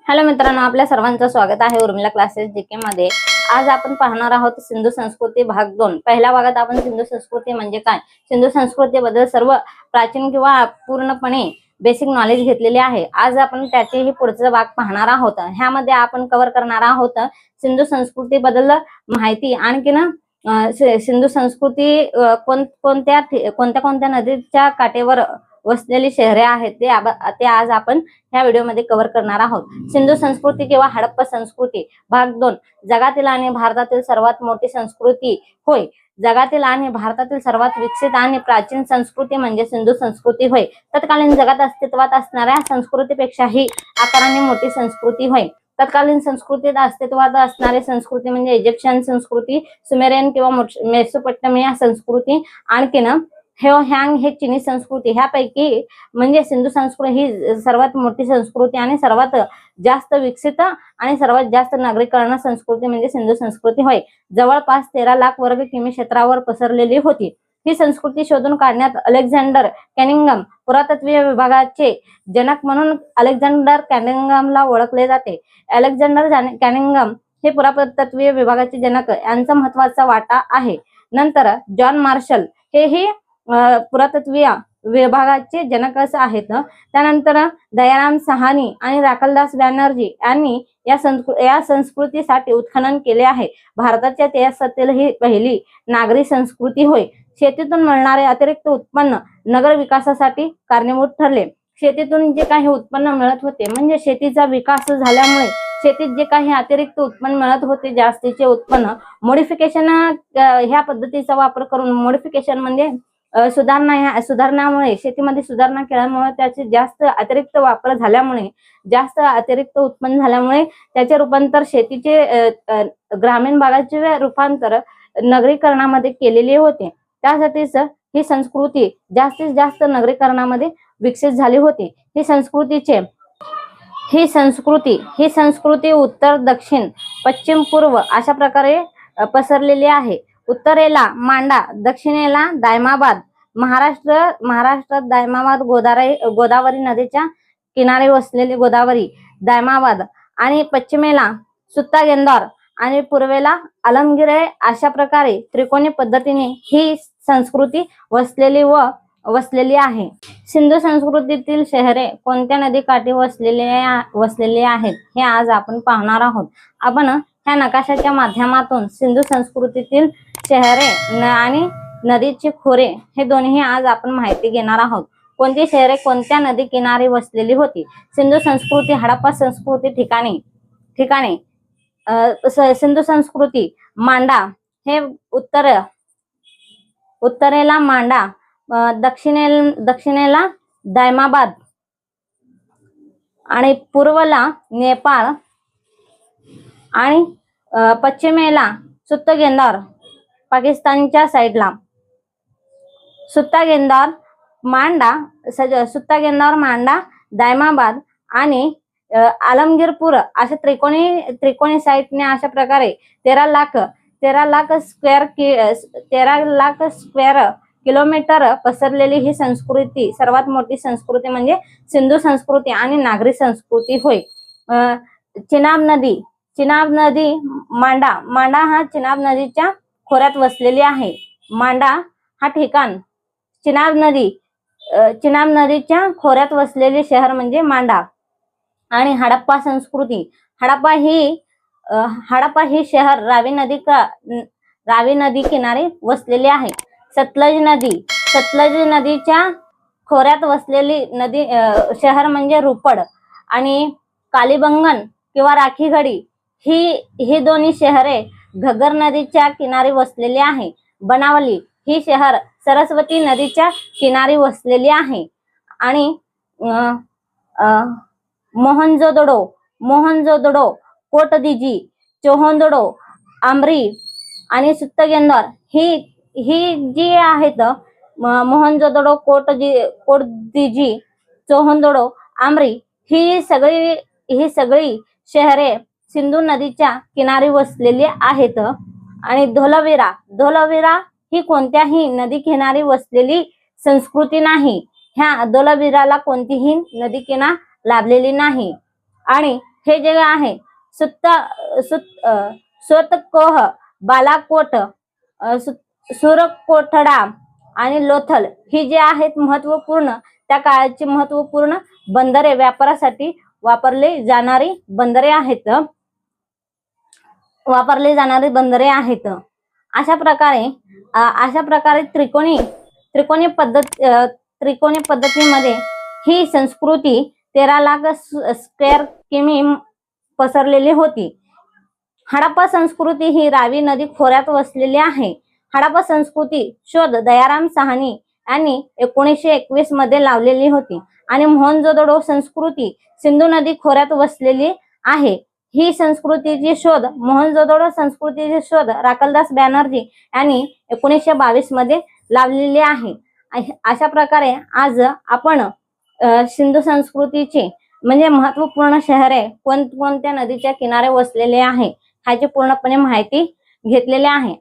Hello मित्रांनो, आपल्या सर्वांचं स्वागत आहे उर्मिला क्लासेस जीके मध्ये। आज आपण पाहणार आहोत सिंधू संस्कृती भाग 2। पहिल्या भागात आपण सिंधू संस्कृती म्हणजे काय, सिंधू संस्कृतीबद्दल सर्व प्राचीन किंवा पूर्णपणे बेसिक नॉलेज घेतलेले आहे। आज आपण त्याचेही पुढचा भाग पाहणार आहोत। ह्यामध्ये आपण कव्हर करणार आहोत सिंधू संस्कृती बद्दल माहिती, आणखी सिंधू संस्कृती कोणत्या नदीच्या काठेवर वसलेली शहरे आहेत ते आज आपण ह्या व्हिडिओमध्ये कव्हर करणार आहोत। सिंधू संस्कृती किंवा हडप्पा संस्कृती भाग 2। जगातील आणि भारतातील सर्वात मोठी संस्कृती होय। जगातील आणि भारतातील सर्वात विकसित आणि प्राचीन संस्कृती म्हणजे सिंधू संस्कृती होय। तत्कालीन जगात अस्तित्वात असणाऱ्या संस्कृतीपेक्षाही आकाराने मोठी संस्कृती होय। तत्कालीन संस्कृतीत अस्तित्वात असणारी संस्कृती म्हणजे इजिप्शियन संस्कृती, सुमेरियन किंवा मेसोपोटेमिया संस्कृती, आणखीन ह्यांग हे चीनी संस्कृती। ह्यापैकी म्हणजे सिंधू संस्कृती ही सर्वात मोठी संस्कृती आणि सर्वात जास्त विकसित आणि सर्वात जास्त नागरीकरण संस्कृती म्हणजे सिंधू संस्कृती होय। जवळपास 13 लाख वर्ग किमी क्षेत्रावर पसरलेली होती। ही संस्कृती शोधून काढण्यात अलेक्झांडर कॅनिंघम पुरातत्वीय विभागाचे जनक म्हणून अलेक्झांडर कॅनिंघमला ओळखले जाते। अलेक्झांडर कॅनिंघम हे पुरातत्वीय विभागाचे जनक यांचा महत्त्वाचा वाटा आहे। नंतर जॉन मार्शल हेही पुरातत्वीय विभागाचे जनक आहेत। त्यानंतर दयाराम साहनी आणि राखलदास बॅनर्जी यांनी या संस्कृतीसाठी उत्खनन केले आहे। भारताच्या इतिहासातील ही पहिली नागरी संस्कृती होय। शेतीतून मिळणारे अतिरिक्त उत्पन्न नगर विकासासाठी कारणीभूत ठरले। शेतीतून जे काही उत्पन्न मिळत होते म्हणजे शेतीचा विकास झाल्यामुळे शेतीत जे काही अतिरिक्त उत्पन्न मिळत होते, जास्तीचे उत्पन्न, मॉडिफिकेशन ह्या पद्धतीचा वापर करून, मॉडिफिकेशन म्हणजे सुधारणामुळे, शेतीमध्ये सुधारणा केल्यामुळे त्याचे जास्त अतिरिक्त वापर झाल्यामुळे, जास्त अतिरिक्त उत्पन्न झाल्यामुळे त्याचे रूपांतर शेतीचे ग्रामीण भागाचे रूपांतर नगरीकरणामध्ये केलेले होते। त्यासाठीच ही संस्कृती जास्तीत जास्त नगरीकरणामध्ये विकसित झाली होती। ही संस्कृती उत्तर, दक्षिण, पश्चिम, पूर्व अशा प्रकारे पसरलेली आहे। उत्तरेला मांडा, दक्षिणेला दायमाबाद, महाराष्ट्रात दायमाबाद गोदावरी नदीच्या किनारी वसलेली गोदावरी, दायमाबाद, आणि पश्चिमेला सुत्तागेंदर आणि पूर्वेला आलमगीर अशा प्रकारे त्रिकोणी पद्धतीने ही संस्कृती वसलेली आहे। सिंधू संस्कृतीतील शहरे कोणत्या नदीकाठी वसलेली आहेत हे आज आपण पाहणार आहोत। आपण ह्या नकाशाच्या माध्यमातून सिंधू संस्कृतीतील शहरे आणि नदीची खोरे हे दोन्ही आज आपण माहिती घेणार आहोत। कोणती शहरे कोणत्या नदी किनारी वसलेली होती। सिंधू संस्कृती हडप्पा संस्कृती ठिकाणे सिंधू संस्कृती मांडा हे उत्तरेला मांडा, दक्षिणेला दायमाबाद आणि पूर्वेला नेपाळ आणि पश्चिमेला सुत्तागेंदर पाकिस्तानच्या साईडला। सुत्तागेंदर मांडा, दायमाबाद आणि आलमगीरपूर अशा त्रिकोणी साईडने अशा प्रकारे 13 लाख स्क्वेअर किलोमीटर पसरलेली ही संस्कृती सर्वात मोठी संस्कृती म्हणजे सिंधू संस्कृती आणि नागरी संस्कृती होय। चिनाब नदी मांडा हा चिनाब नदीच्या खोऱ्यात वसलेली आहे। मांडा हा ठिकाण चिनाब नदीच्या खोऱ्यात वसलेले शहर म्हणजे मांडा। आणि हडप्पा संस्कृती, हडप्पा ही शहर रावी नदी किनारी वसलेली आहे। सतलज नदीच्या खोऱ्यात वसलेली शहर म्हणजे रुपड आणि कालीबंगन किंवा राखीगढी ही दोन्ही शहरे घग्गर नदीच्या किनारी वसलेली आहे। बनावली ही शहर सरस्वती नदीच्या किनारी वसलेली आहे। आणि मोहनजोदडो, कोटदीजी, चोहोंदडो, आमरी आणि सुत्तागेंदर ही जी आहेत, मोहनजोदडो, कोटदीजी, चोहोंदडो, आमरी ही सगळी शहरे सिंधू नदीच्या किनारी वसलेली आहेत। आणि धोलावीरा ही कोणत्याही नदी किनारी वसलेली संस्कृती नाही। ह्या धोलावीराला कोणतीही नदी किनार लाभलेली नाही। आणि हे जे आहे सुतकोह, बालाकोट, सुरकोटडा आणि लोथल ही जे आहेत महत्वपूर्ण त्या काळाची महत्वपूर्ण बंदरे, व्यापारासाठी वापरली जाणारी बंदरे आहेत. अशा प्रकारे त्रिकोणी पद्धतीमध्ये ही संस्कृती 13 लाख स्क्वेअर किमी पसरलेली होती. हडप्पा संस्कृती ही रावी नदी खोऱ्यात वसलेली आहे. हडप्पा संस्कृती शोध दयाराम साहनी यांनी 1921 मध्ये लावलेली होती आणि मोहनजोदडो संस्कृती सिंधू नदी खोऱ्यात वसलेली आहे. ही मोहनजोदडो संस्कृतीची शोध राखलदास बॅनर्जी यांनी 1922 मध्ये लावलेली आहे. अशा प्रकारे आज आपण सिंधू संस्कृतीची म्हणजे महत्वपूर्ण शहरे कोणत्या नदीच्या किनारे वसलेले आहे ह्याची पूर्णपणे माहिती घेतलेली आहे.